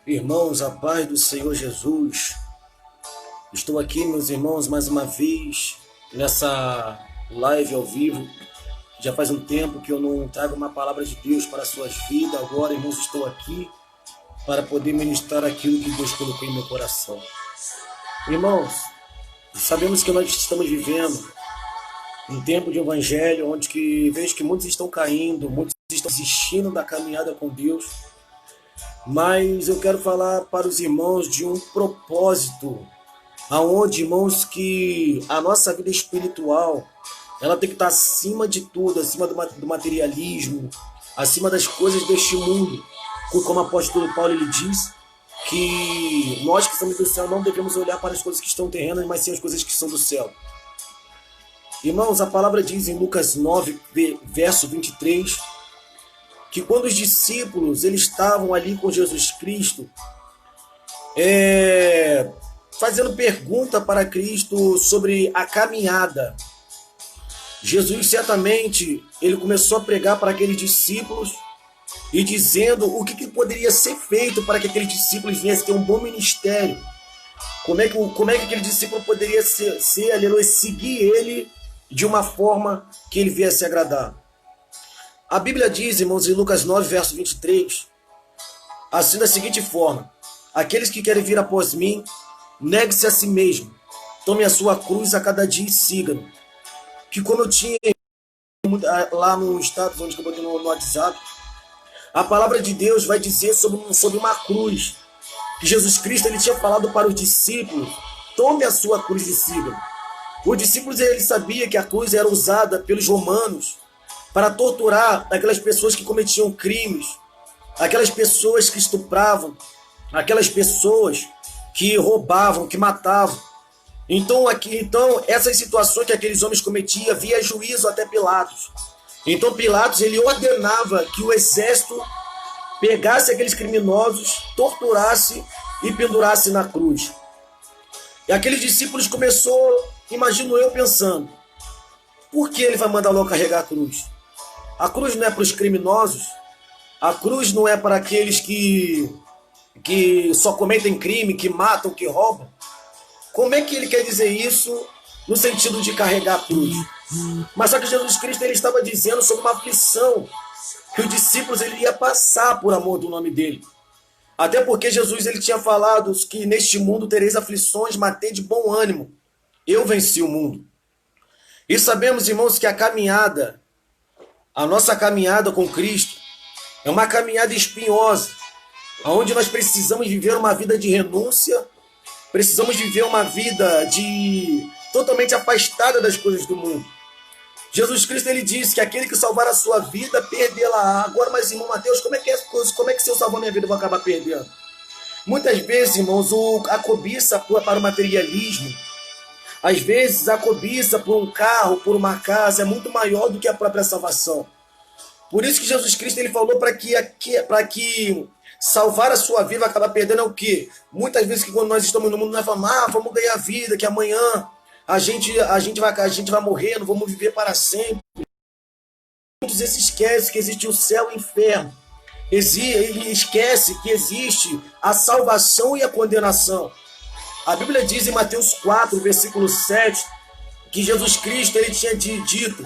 Irmãos, a paz do Senhor Jesus. Estou aqui, meus irmãos, mais uma vez nessa live ao vivo. Já faz um tempo que eu não trago uma palavra de Deus para as suas vidas. Agora, irmãos, estou aqui para poder ministrar aquilo que Deus colocou em meu coração. Irmãos, sabemos que nós estamos vivendo um tempo de evangelho onde vejo que muitos estão caindo, muitos estão desistindo da caminhada com Deus. Mas eu quero falar para os irmãos de um propósito, aonde, irmãos, que a nossa vida espiritual, ela tem que estar acima de tudo, acima do materialismo, acima das coisas deste mundo. Como o apóstolo Paulo ele diz, que nós que somos do céu não devemos olhar para as coisas que estão terrenas, mas sim as coisas que são do céu. Irmãos, a palavra diz em Lucas 9, verso 23, que quando os discípulos eles estavam ali com Jesus Cristo, fazendo pergunta para Cristo sobre a caminhada, Jesus certamente ele começou a pregar para aqueles discípulos e dizendo o que poderia ser feito para que aqueles discípulos viessem ter um bom ministério. Como é que aquele discípulo poderia aleluia, seguir ele de uma forma que ele viesse agradar. A Bíblia diz, irmãos, em Lucas 9, verso 23, assim da seguinte forma: aqueles que querem vir após mim, negue-se a si mesmo, tome a sua cruz a cada dia e siga-me. Que como eu tinha lá no status, onde eu botei no WhatsApp, a palavra de Deus vai dizer sobre uma cruz, que Jesus Cristo ele tinha falado para os discípulos: tome a sua cruz e siga-me. Os discípulos ele sabia que a cruz era usada pelos romanos para torturar aquelas pessoas que cometiam crimes, aquelas pessoas que estupravam, aquelas pessoas que roubavam, que matavam. Então, essas situações que aqueles homens cometiam, havia juízo até Pilatos. Então Pilatos ele ordenava que o exército pegasse aqueles criminosos, torturasse e pendurasse na cruz. E aqueles discípulos imagino eu pensando, por que ele vai mandar logo carregar a cruz? A cruz não é para os criminosos, a cruz não é para aqueles que só cometem crime, que matam, que roubam. Como é que ele quer dizer isso no sentido de carregar a cruz? Mas só que Jesus Cristo ele estava dizendo sobre uma aflição que os discípulos ele ia passar por amor do nome dele. Até porque Jesus ele tinha falado que neste mundo tereis aflições, mas tende bom ânimo. Eu venci o mundo. E sabemos, irmãos, que a nossa caminhada com Cristo é uma caminhada espinhosa, onde nós precisamos viver uma vida de renúncia, precisamos viver uma vida totalmente afastada das coisas do mundo. Jesus Cristo ele disse que aquele que salvar a sua vida, perdê-la. Agora, mas irmão Mateus, como é que se eu salvar minha vida eu vou acabar perdendo? Muitas vezes, irmãos, a cobiça para o materialismo, às vezes a cobiça por um carro, por uma casa, é muito maior do que a própria salvação. Por isso que Jesus Cristo ele falou para que salvar a sua vida vai acabar perdendo é o quê? Muitas vezes que quando nós estamos no mundo, nós falamos, vamos ganhar vida, que amanhã a gente vai morrer, não vamos viver para sempre. Muitos esquecem que existe o céu e o inferno. Ele esquece que existe a salvação e a condenação. A Bíblia diz em Mateus 4, versículo 7, que Jesus Cristo ele tinha dito,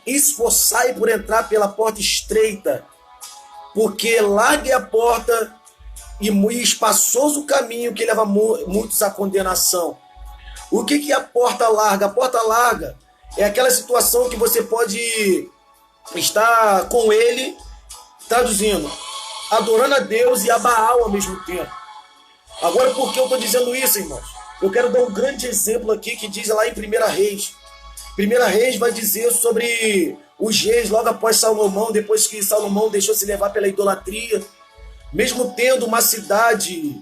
esforçai por entrar pela porta estreita, porque larga é a porta e muito espaçoso o caminho que leva muitos à condenação. O que é a porta larga? A porta larga é aquela situação que você pode estar com ele, traduzindo, adorando a Deus e a Baal ao mesmo tempo. Agora, por que eu estou dizendo isso, irmãos? Eu quero dar um grande exemplo aqui que diz lá em 1 Reis. 1 Reis vai dizer sobre os reis logo após Salomão, depois que Salomão deixou se levar pela idolatria. Mesmo tendo uma cidade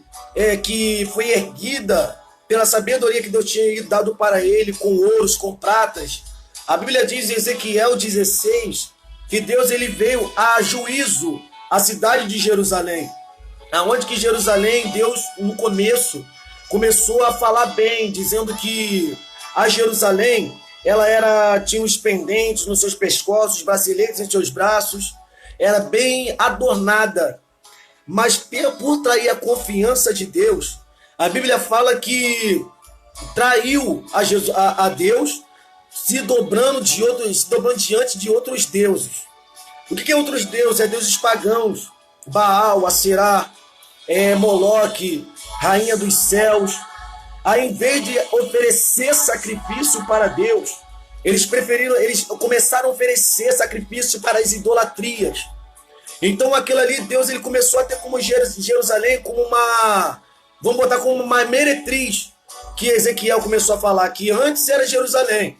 que foi erguida pela sabedoria que Deus tinha dado para ele, com ouros, com pratas. A Bíblia diz em Ezequiel 16 que Deus ele veio a juízo a cidade de Jerusalém. Aonde que Jerusalém, Deus no começo começou a falar bem, dizendo que a Jerusalém tinha os pendentes nos seus pescoços, braceletes em seus braços, era bem adornada. mas por trair a confiança de Deus, a Bíblia fala que traiu a Deus, se dobrando diante de outros deuses. O que é outros deuses? É deuses pagãos, Baal, Aserá, Moloque, rainha dos céus. Aí, em vez de oferecer sacrifício para Deus, eles começaram a oferecer sacrifício para as idolatrias. Então aquilo ali, Deus ele começou a ter como Jerusalém como vamos botar como uma meretriz, que Ezequiel começou a falar que antes era Jerusalém,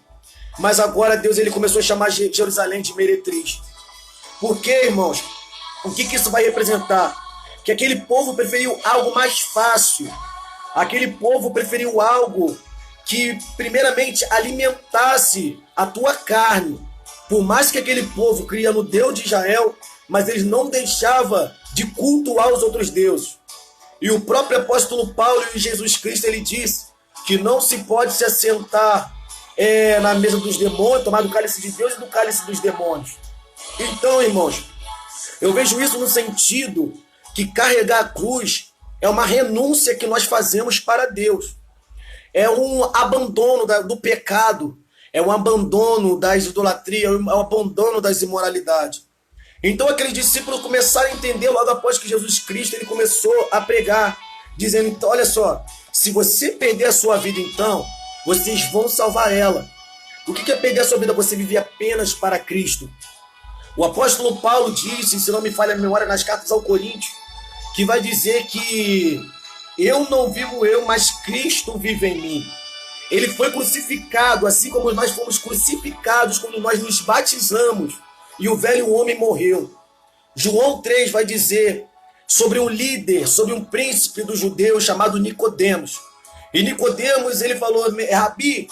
mas agora Deus ele começou a chamar Jerusalém de meretriz. Por quê, irmãos? O que isso vai representar? Que aquele povo preferiu algo mais fácil. Aquele povo preferiu algo que primeiramente alimentasse a tua carne. Por mais que aquele povo cria no Deus de Israel, mas eles não deixavam de cultuar os outros deuses. E o próprio apóstolo Paulo em Jesus Cristo, ele diz que não se pode se assentar na mesa dos demônios, tomar do cálice de Deus e do cálice dos demônios. Então, irmãos, eu vejo isso no sentido que carregar a cruz é uma renúncia que nós fazemos para Deus. É um abandono do pecado, é um abandono das idolatrias, é um abandono das imoralidades. Então aqueles discípulos começaram a entender logo após que Jesus Cristo ele começou a pregar, dizendo, então, olha só, se você perder a sua vida, então, vocês vão salvar ela. O que é perder a sua vida? Você viver apenas para Cristo. O apóstolo Paulo disse, se não me falha a memória, nas cartas ao Coríntios, que vai dizer que eu não vivo eu, mas Cristo vive em mim. Ele foi crucificado, assim como nós fomos crucificados quando nós nos batizamos e o velho homem morreu. João 3 vai dizer sobre um líder, sobre um príncipe dos judeus chamado Nicodemos. E Nicodemos, ele falou, Rabi,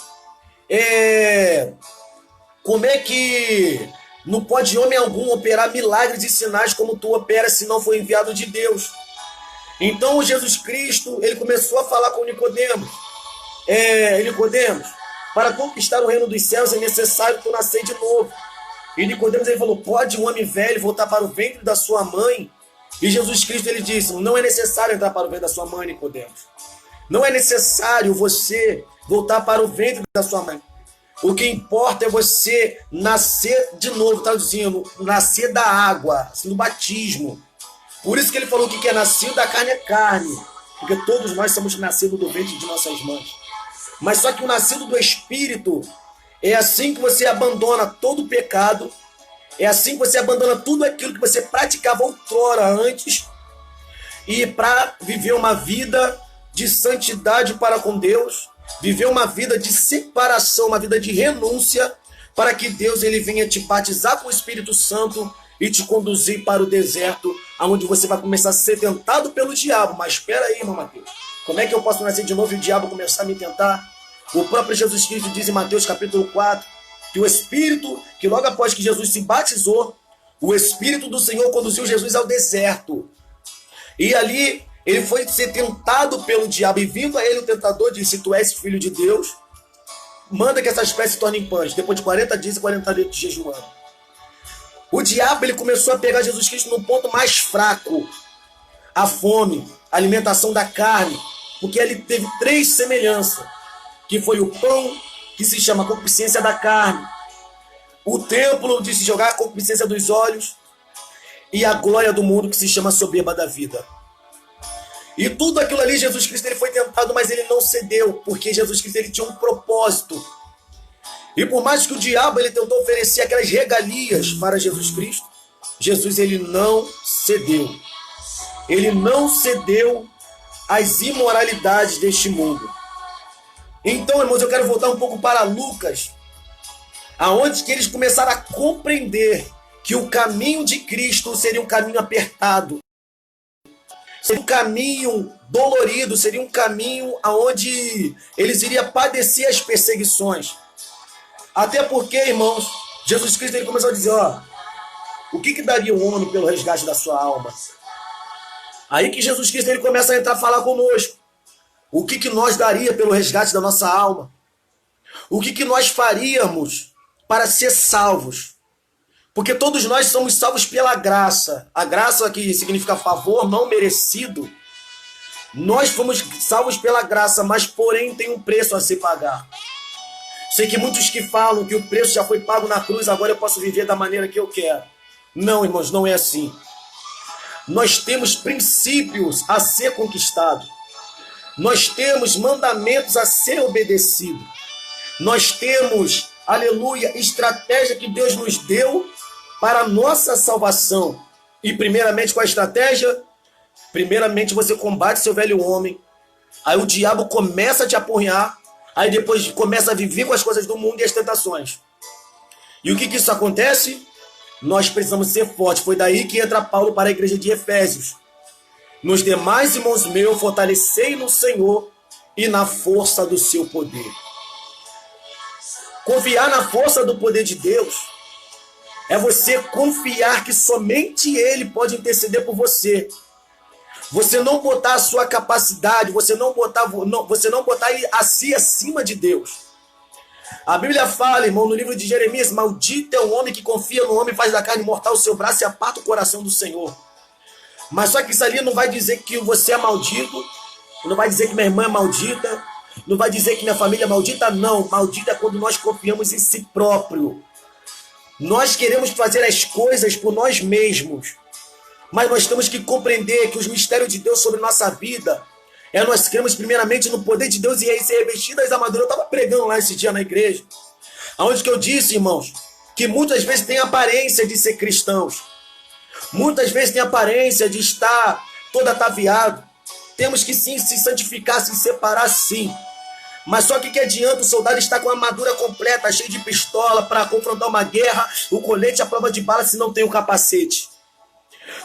como é que não pode homem algum operar milagres e sinais como tu operas se não for enviado de Deus? Então Jesus Cristo, ele começou a falar com Nicodemos. Nicodemos, para conquistar o reino dos céus é necessário tu nascer de novo. E Nicodemos ele falou, pode um homem velho voltar para o ventre da sua mãe? E Jesus Cristo ele disse, não é necessário entrar para o ventre da sua mãe, Nicodemos. Não é necessário você voltar para o ventre da sua mãe. O que importa é você nascer de novo, traduzindo, nascer da água, assim, do batismo. Por isso que ele falou que quem é nascido da carne é carne, porque todos nós somos nascidos do ventre de nossas mães. Mas só que o nascido do Espírito é assim que você abandona todo o pecado, é assim que você abandona tudo aquilo que você praticava outrora antes, e para viver uma vida de santidade para com Deus, viver uma vida de separação, uma vida de renúncia, para que Deus ele venha te batizar com o Espírito Santo e te conduzir para o deserto, onde você vai começar a ser tentado pelo diabo. Mas espera aí, irmão Mateus, como é que eu posso nascer de novo e o diabo começar a me tentar? O próprio Jesus Cristo diz em Mateus capítulo 4, que o Espírito, que logo após que Jesus se batizou, o Espírito do Senhor conduziu Jesus ao deserto. E ali ele foi ser tentado pelo diabo, e vindo a ele o tentador disse, se tu és filho de Deus, manda que essa espécie se torne em pães, depois de 40 dias e 40 dias jejuando. O diabo ele começou a pegar Jesus Cristo no ponto mais fraco, a fome, a alimentação da carne, porque ele teve 3 semelhanças, que foi o pão, que se chama concupiscência da carne, o templo de se jogar a concupiscência dos olhos, e a glória do mundo, que se chama soberba da vida. E tudo aquilo ali, Jesus Cristo ele foi tentado, mas ele não cedeu, porque Jesus Cristo ele tinha um propósito. E por mais que o diabo ele tentou oferecer aquelas regalias para Jesus Cristo, Jesus ele não cedeu. Ele não cedeu às imoralidades deste mundo. Então, irmãos, eu quero voltar um pouco para Lucas, aonde que eles começaram a compreender que o caminho de Cristo seria um caminho apertado, seria um caminho dolorido, seria um caminho aonde eles iriam padecer as perseguições. Até porque, irmãos, Jesus Cristo ele começou a dizer, o que daria um homem pelo resgate da sua alma? Aí que Jesus Cristo ele começa a entrar a falar conosco. O que nós daria pelo resgate da nossa alma? O que nós faríamos para ser salvos? Porque todos nós somos salvos pela graça. A graça, que significa favor não merecido. Nós fomos salvos pela graça, mas porém tem um preço a se pagar. Sei que muitos que falam que o preço já foi pago na cruz, agora eu posso viver da maneira que eu quero. Não, irmãos, não é assim. Nós temos princípios a ser conquistados. Nós temos mandamentos a ser obedecidos. Nós temos, aleluia, estratégia que Deus nos deu para a nossa salvação. E primeiramente, qual a estratégia? Primeiramente você combate seu velho homem. Aí o diabo começa a te apurrinhar. Aí depois começa a viver com as coisas do mundo e as tentações. E o que isso acontece? Nós precisamos ser fortes. Foi daí que entra Paulo para a igreja de Efésios. Nos demais, irmãos meus, fortalecei no Senhor e na força do seu poder. Confiar na força do poder de Deus é você confiar que somente Ele pode interceder por você. Você não botar a sua capacidade, você não botar a si acima de Deus. A Bíblia fala, irmão, no livro de Jeremias, maldito é o homem que confia no homem, faz da carne mortal o seu braço e aparta o coração do Senhor. Mas só que isso ali não vai dizer que você é maldito, não vai dizer que minha irmã é maldita, não vai dizer que minha família é maldita, não. Maldita é quando nós confiamos em si próprio. Nós queremos fazer as coisas por nós mesmos. Mas nós temos que compreender que os mistérios de Deus sobre nossa vida nós cremos primeiramente no poder de Deus e ser revestido das armaduras. Eu estava pregando lá esse dia na igreja, onde que eu disse, irmãos, que muitas vezes tem aparência de ser cristãos. Muitas vezes tem aparência de estar todo ataviado. Temos que sim se santificar, se separar sim. Mas só que adianta o soldado estar com a armadura completa, cheio de pistola para confrontar uma guerra, o colete à prova de bala se não tem o capacete.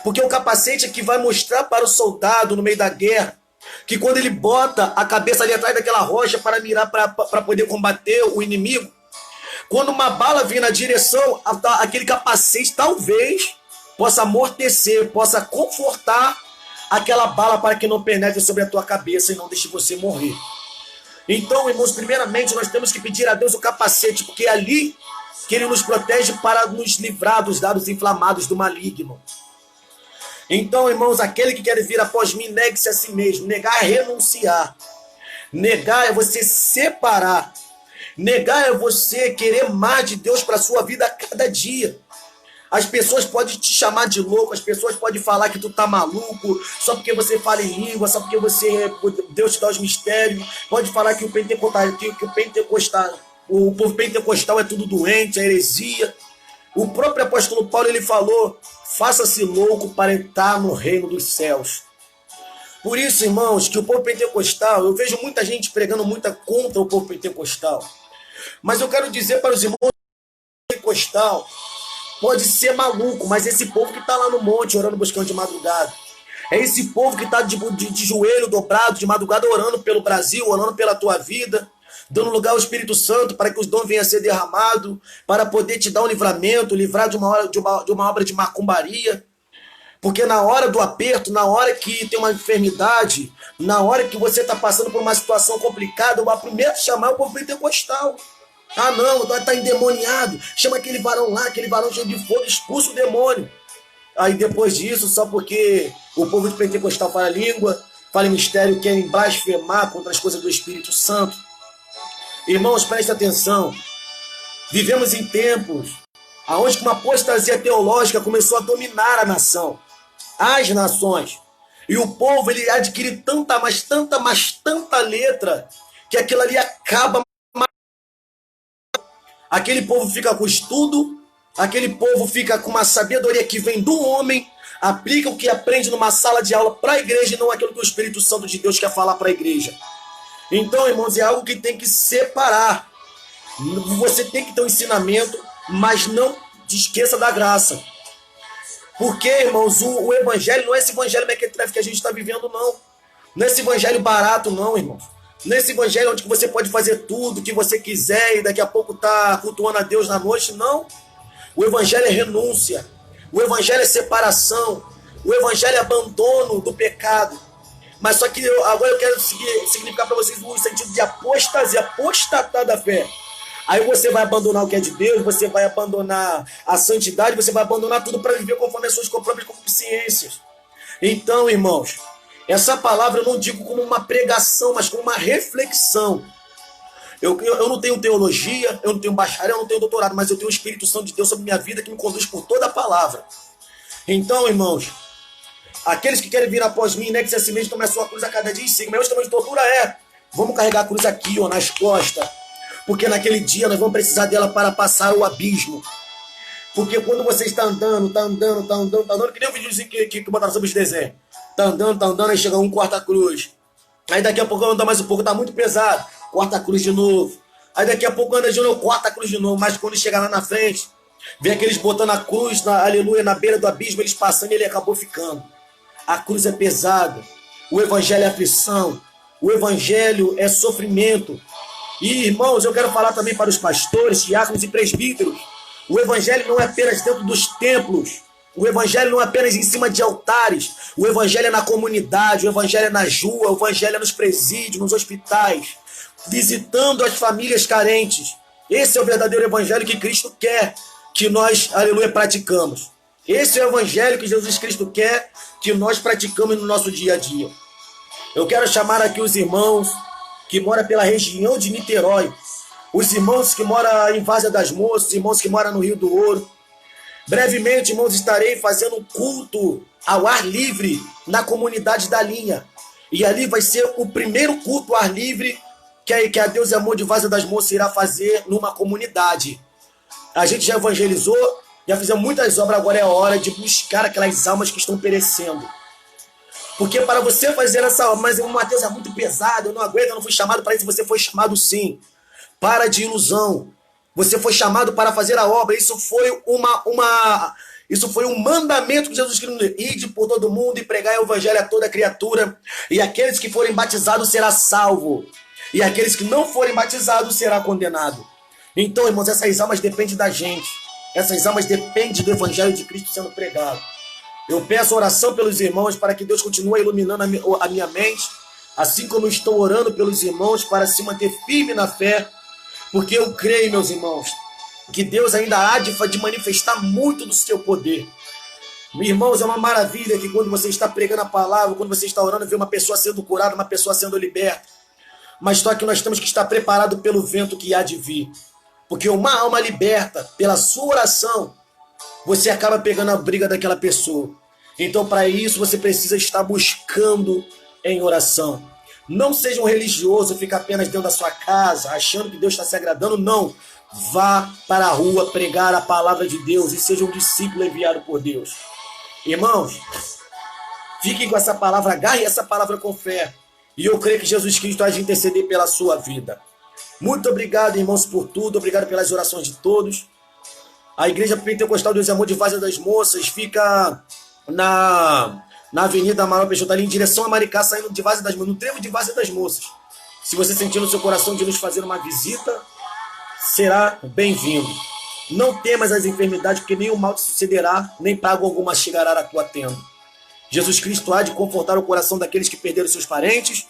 Porque o capacete é que vai mostrar para o soldado no meio da guerra que quando ele bota a cabeça ali atrás daquela rocha para mirar, para poder combater o inimigo, quando uma bala vir na direção, aquele capacete talvez possa amortecer, possa confortar aquela bala para que não penetre sobre a tua cabeça e não deixe você morrer. Então, irmãos, primeiramente nós temos que pedir a Deus o capacete, porque é ali que Ele nos protege para nos livrar dos dardos inflamados do maligno. Então, irmãos, aquele que quer vir após mim, negue-se a si mesmo. Negar é renunciar. Negar é você separar. Negar é você querer mais de Deus para a sua vida a cada dia. As pessoas podem te chamar de louco, as pessoas podem falar que tu tá maluco, só porque você fala em língua, só porque Deus te dá os mistérios. Pode falar que o povo pentecostal é tudo doente, é heresia. O próprio apóstolo Paulo, ele falou: faça-se louco para entrar no reino dos céus. Por isso, irmãos, que o povo pentecostal, eu vejo muita gente pregando muita contra o povo pentecostal. Mas eu quero dizer para os irmãos, pentecostal pode ser maluco, mas esse povo que está lá no monte orando, buscando de madrugada, é esse povo que está de joelho dobrado, de madrugada, orando pelo Brasil, orando pela tua vida, dando lugar ao Espírito Santo para que os dons venham a ser derramados, para poder te dar um livramento, livrar de uma obra de macumbaria. Porque na hora do aperto, na hora que tem uma enfermidade, na hora que você está passando por uma situação complicada, o primeiro a chamar é o povo pentecostal. Ah não, está endemoniado, chama aquele varão lá, aquele varão cheio de fogo, expulsa o demônio. Aí depois disso, só porque o povo de pentecostal fala língua, fala em mistério, querem blasfemar contra as coisas do Espírito Santo. Irmãos, prestem atenção. Vivemos em tempos onde uma apostasia teológica começou a dominar a nação, as nações. E o povo, ele adquire tanta letra, que aquilo ali acaba. Aquele povo fica com estudo, aquele povo fica com uma sabedoria que vem do homem, aplica o que aprende numa sala de aula para a igreja e não aquilo que o Espírito Santo de Deus quer falar para a igreja. Então, irmãos, é algo que tem que separar. Você tem que ter um ensinamento, mas não te esqueça da graça. Porque, irmãos, o evangelho não é esse evangelho mequetrefe que a gente está vivendo, não. Não é esse evangelho barato, não, irmãos. Não é esse evangelho onde você pode fazer tudo que você quiser e daqui a pouco tá cultuando a Deus na noite, não. O evangelho é renúncia. O evangelho é separação. O evangelho é abandono do pecado. Mas só que agora eu quero significar para vocês o sentido de apostasia, apostatar da fé. Aí você vai abandonar o que é de Deus, você vai abandonar a santidade, você vai abandonar tudo para viver conforme as suas próprias concupiscências. Então, irmãos, essa palavra eu não digo como uma pregação, mas como uma reflexão. Eu não tenho teologia, eu não tenho bacharel, eu não tenho doutorado, mas eu tenho o Espírito Santo de Deus sobre minha vida que me conduz por toda a palavra. Então, irmãos, aqueles que querem vir após mim, né, que se assim mesmo tomem a sua cruz a cada dia e sigam. Mas também de tortura vamos carregar a cruz aqui, ó, nas costas. Porque naquele dia nós vamos precisar dela para passar o abismo. Porque quando você está andando, que nem o videozinho que botaram sobre os desenhos. Tá andando, aí chega um, corta a cruz. Aí daqui a pouco anda mais um pouco, tá muito pesado, corta a cruz de novo. Aí daqui a pouco anda de novo, corta a cruz de novo. Mas quando chegar lá na frente, vê aqueles botando a cruz, aleluia, na beira do abismo, eles passando e ele acabou ficando. A cruz é pesada, o evangelho é aflição, o evangelho é sofrimento. E, irmãos, eu quero falar também para os pastores, diáconos e presbíteros. O evangelho não é apenas dentro dos templos. O evangelho não é apenas em cima de altares. O evangelho é na comunidade, o evangelho é nas ruas, o evangelho é nos presídios, nos hospitais, visitando as famílias carentes. Esse é o verdadeiro evangelho que Cristo quer que nós, aleluia, praticamos. Esse é o evangelho que Jesus Cristo quer que nós praticamos no nosso dia a dia. Eu quero chamar aqui os irmãos que moram pela região de Niterói, os irmãos que moram em Várzea das Moças, os irmãos que moram no Rio do Ouro. Brevemente, irmãos, estarei fazendo um culto ao ar livre na comunidade da Linha. E ali vai ser o primeiro culto ao ar livre que a Deus e Amor de Várzea das Moças irá fazer numa comunidade. A gente já evangelizou, já fizemos muitas obras, agora é a hora de buscar aquelas almas que estão perecendo. Porque para você fazer essa obra, mas o Mateus é muito pesado, eu não aguento, eu não fui chamado para isso. Você foi chamado sim. Para de ilusão. Você foi chamado para fazer a obra. Isso foi um mandamento que Jesus Cristo nos deu. Ide por todo mundo e pregai o evangelho a toda criatura. E aqueles que forem batizados será salvo. E aqueles que não forem batizados será condenado. Então, irmãos, essas almas dependem da gente. Essas almas dependem do evangelho de Cristo sendo pregado. Eu peço oração pelos irmãos para que Deus continue iluminando a minha mente, assim como eu estou orando pelos irmãos para se manter firme na fé, porque eu creio, meus irmãos, que Deus ainda há de manifestar muito do seu poder. Irmãos, é uma maravilha que quando você está pregando a palavra, quando você está orando, vê uma pessoa sendo curada, uma pessoa sendo liberta. Mas só que nós temos que estar preparados pelo vento que há de vir. Porque uma alma liberta, pela sua oração, você acaba pegando a briga daquela pessoa. Então, para isso, você precisa estar buscando em oração. Não seja um religioso, fica apenas dentro da sua casa, achando que Deus está se agradando. Não. Vá para a rua pregar a palavra de Deus e seja um discípulo enviado por Deus. Irmãos, fiquem com essa palavra, agarre essa palavra com fé. E eu creio que Jesus Cristo há de interceder pela sua vida. Muito obrigado, irmãos, por tudo. Obrigado pelas orações de todos. A Igreja Pentecostal Deus e Amor de Várzea das Moças fica na Avenida Amaral Peixoto, ali em direção a Maricá, saindo de Várzea das Moças, no trevo de Várzea das Moças. Se você sentir no seu coração de nos fazer uma visita, será bem-vindo. Não temas as enfermidades, porque nenhum mal te sucederá, nem praga alguma chegará à tua tenda. Jesus Cristo há de confortar o coração daqueles que perderam seus parentes,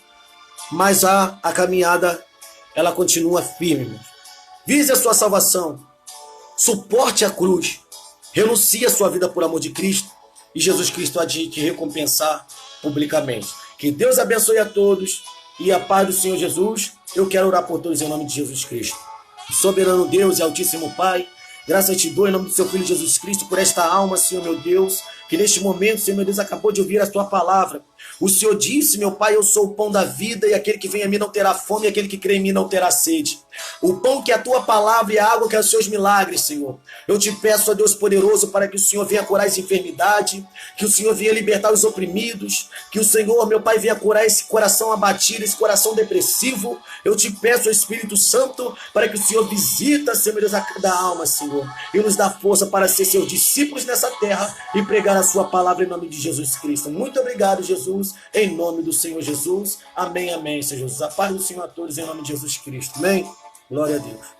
mas a caminhada, ela continua firme. Vise a sua salvação, suporte a cruz, renuncie a sua vida por amor de Cristo, e Jesus Cristo há de te recompensar publicamente. Que Deus abençoe a todos e a paz do Senhor Jesus. Eu quero orar por todos em nome de Jesus Cristo. Soberano Deus e Altíssimo Pai, graças te dou em nome do seu Filho Jesus Cristo por esta alma, Senhor meu Deus, que neste momento, Senhor meu Deus, acabou de ouvir a tua palavra. O Senhor disse, meu Pai, eu sou o pão da vida, e aquele que vem a mim não terá fome, e aquele que crê em mim não terá sede. O pão que é a tua palavra e a água que é os seus milagres, Senhor. Eu te peço, ó Deus poderoso, para que o Senhor venha curar essa enfermidade, que o Senhor venha libertar os oprimidos, que o Senhor, meu Pai, venha curar esse coração abatido, esse coração depressivo. Eu te peço, Espírito Santo, para que o Senhor visita, Senhor meu Deus, a cada alma, Senhor, e nos dá força para ser seus discípulos nessa terra e pregar a sua palavra em nome de Jesus Cristo. Muito obrigado, Jesus, em nome do Senhor Jesus. Amém, amém, Senhor Jesus. A paz do Senhor a todos em nome de Jesus Cristo. Amém. Glória a Deus.